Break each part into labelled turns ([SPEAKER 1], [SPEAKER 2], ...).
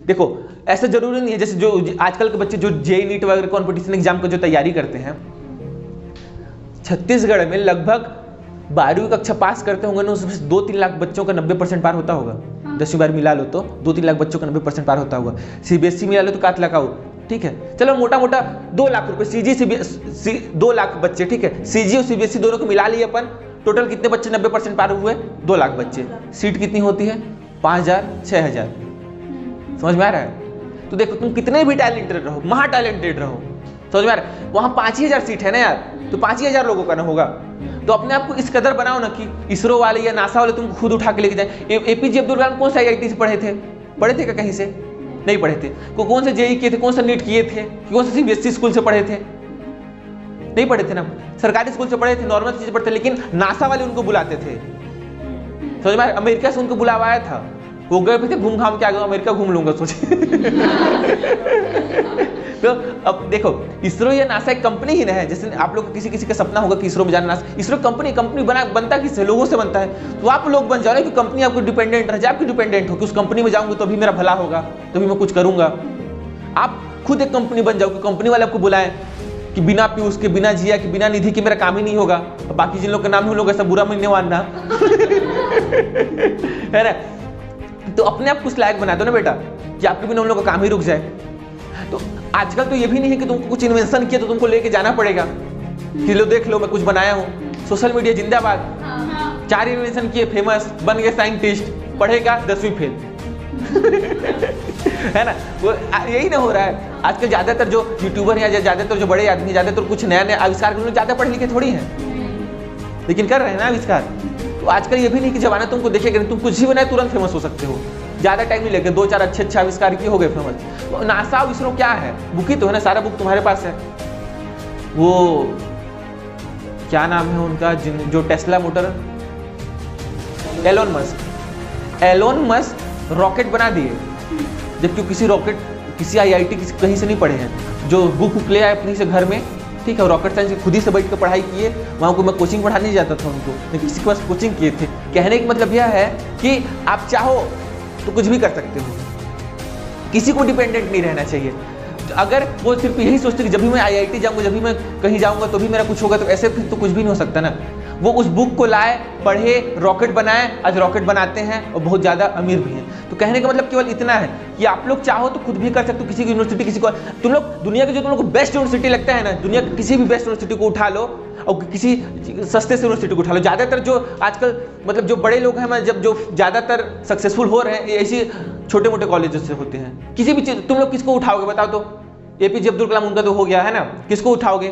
[SPEAKER 1] देखो ऐसा जरूरी नहीं है, जैसे जो आजकल के बच्चे जो जेईई नीट वगैरह कॉम्पिटिशन एग्जाम का जो तैयारी करते हैं, छत्तीसगढ़ में लगभग 12वीं कक्षा पास करते होंगे ना, उसमें 2-3 लाख बच्चों का 90% पार होता होगा। 10वीं 12वीं मिला लो तो 2-3 लाख बच्चों का 90% पार होता होगा। सीबीएसई मिला लो तो काट लगाओ, ठीक है, चलो मोटा मोटा 2 लाख रुपए सीजी सीबीएसई 2 लाख बच्चे, ठीक है, सीजी और सीबीएसई दोनों को मिला लिए अपन, टोटल कितने बच्चे 90% पार हुए? 2 लाख बच्चे। सीट कितनी होती है? 5000 6000। समझ में आ रहा है? तो देखो तुम कितने भी टैलेंटेड रहो, महा टैलेंटेड रहो, समझ में आ रहा है, वहां 5 ही 1000 सीट है ना यार, तो 5 ही 1000 लोगों का ना होगा। तो अपने आप को इस कदर बनाओ ना कि इसरो वाले या नासा वाले तुमको खुद उठा के लेके जाए। एपीजे अब्दुल कलाम कौन सा आईआईटी से पढ़े थे? पढ़े थे क्या कहीं से? नहीं पढ़े थे। कौन से जेईई किए थे? कौन सा नीट किए थे? कौन से सीबीएसई स्कूल से पढ़े थे? नहीं पढ़े थे ना, सरकारी स्कूल से पढ़े थे, नॉर्मल चीज पढ़ते, लेकिन नासा वाले उनको बुलाते थे। समझ में? अमेरिका से उनको बुलावा आया था, वो गए थे, घूम घाम के आ गए, अमेरिका घूम लूंगा सोचे। तो अब देखो इसरो या नासा एक कंपनी ही ना है। जैसे आप लोग किसी किसी का सपना होगा कि इसरो में जाना, नासा, इसरो कंपनी बनता किससे? लोगों से बनता है। तो आप लोग बन जाओ ना कि कंपनी आपको डिपेंडेंट रह जाए, आपकी डिपेंडेंट हो कि उस कंपनी में जाऊंगा तो अभी मेरा भला होगा, तभी मैं कुछ करूंगा। आप खुद एक कंपनी बन जाओ कि कंपनी वाले आपको बुलाएं कि बिना पीयूष के, बिना जिया के, बिना निधि के मेरा काम ही नहीं होगा। बाकी जिन लोग का नाम है उन लोग ऐसा बुरा महीने मानना है ना। तो अपने आप कुछ लायक बना दो ना बेटा कि आपके बिना उन लोगों का काम ही रुक जाए। तो आजकल तो ये भी नहीं है कि तुमको कुछ इन्वेंशन किया तो तुमको लेके जाना पड़ेगा कि लो देख लो मैं कुछ बनाया हूँ। सोशल मीडिया जिंदाबाद। 4 इन्वेंशन किए, फेमस बन गए साइंटिस्ट, पढ़ेगा 10वीं फेल। है ना, वो यही ना हो रहा है आजकल। ज्यादातर जो यूट्यूबर हैं या ज्यादातर जो बड़े आदमी, ज्यादातर कुछ नया नया आविष्कार कर, ज्यादा पढ़े लिखे थोड़ी हैं, लेकिन कर रहे हैं ना आविष्कार। तो आजकल ये भी नहीं कि जमाना तुमको देखेगा, तुम कुछ ही बनाए तुरंत फेमस हो सकते हो। ज्यादा टाइम नहीं लेके 2-4 अच्छे आविष्कार किए, हो गए फेमस। तो नासा और इसरो क्या है? बुक ही तो है ना, सारा बुक तुम्हारे पास है। वो क्या नाम है उनका, जो Tesla motor, Elon Musk rocket बना दिए, जबकि किसी रॉकेट किसी आईआईटी कहीं से नहीं पढ़े हैं। जो बुक ले आए अपने से घर में, ठीक है, रॉकेट साइंस खुद ही से बैठ कर पढ़ाई किए। वहाँ को मैं कोचिंग पढ़ाने जाता था उनको, लेकिन किसी के पास कोचिंग किए थे। कहने का मतलब यह है कि आप चाहो तो कुछ भी कर सकते हो, किसी को डिपेंडेंट नहीं रहना चाहिए। अगर वो सिर्फ यही सोचते कि जब भी मैं आईआईटी जाऊंगा, जब भी मैं कहीं जाऊंगा तो भी मेरा कुछ होगा, तो ऐसे फिर तो कुछ भी नहीं हो सकता ना। वो उस बुक को लाए, पढ़े, रॉकेट बनाए, आज रॉकेट बनाते हैं और बहुत ज़्यादा अमीर भी हैं। तो कहने का मतलब केवल इतना है कि आप लोग चाहो तो खुद भी कर सकते हो। किसी की यूनिवर्सिटी, किसी को तुम लोग दुनिया की जो तुम लोग को बेस्ट यूनिवर्सिटी लगता है ना, दुनिया की किसी भी बेस्ट यूनिवर्सिटी को उठा लो और किसी सस्ते से यूनिवर्सिटी को उठा लो। ज़्यादातर जो आजकल मतलब जो बड़े लोग हैं, जब जो ज़्यादातर सक्सेसफुल हो रहे हैं, ऐसी छोटे मोटे कॉलेजेस से होते हैं। किसी भी चीज़ तुम लोग किसको उठाओगे बताओ तो? एपीजे अब्दुल कलाम उनका तो हो गया है ना, किसको उठाओगे?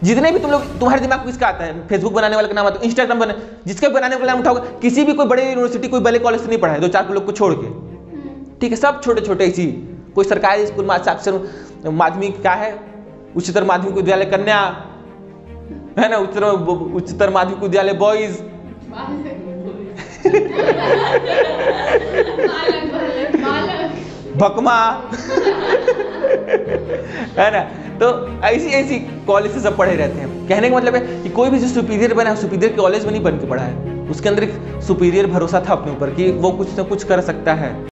[SPEAKER 1] जितने भी तुम लोग, तुम्हारे दिमाग में किसका आता है? फेसबुक बनाने वाले का नाम आता है, इंस्टाग्राम बना, जिसका बनाने वाला नाम उठाओगे। किसी भी कोई बड़े यूनिवर्सिटी, कोई बड़े कॉलेज से नहीं पढ़ा है, 2-4 लोग को छोड़ के, ठीक है, सब छोटे छोटे ही। कोई सरकारी स्कूल माध्यमिक क्या है, उच्चतर माध्यमिक विद्यालय कन्या, है ना, उच्चतर माध्यमिक विद्यालय बॉयज, भकमा, है ना। तो ऐसी कॉलेज से सब पढ़े रहते हैं। कहने का मतलब है कि कोई भी जो सुपीरियर बना है, सुपीरियर कॉलेज में नहीं बन के पढ़ा है, उसके अंदर एक सुपीरियर भरोसा था अपने ऊपर कि वो कुछ ना कुछ कर सकता है।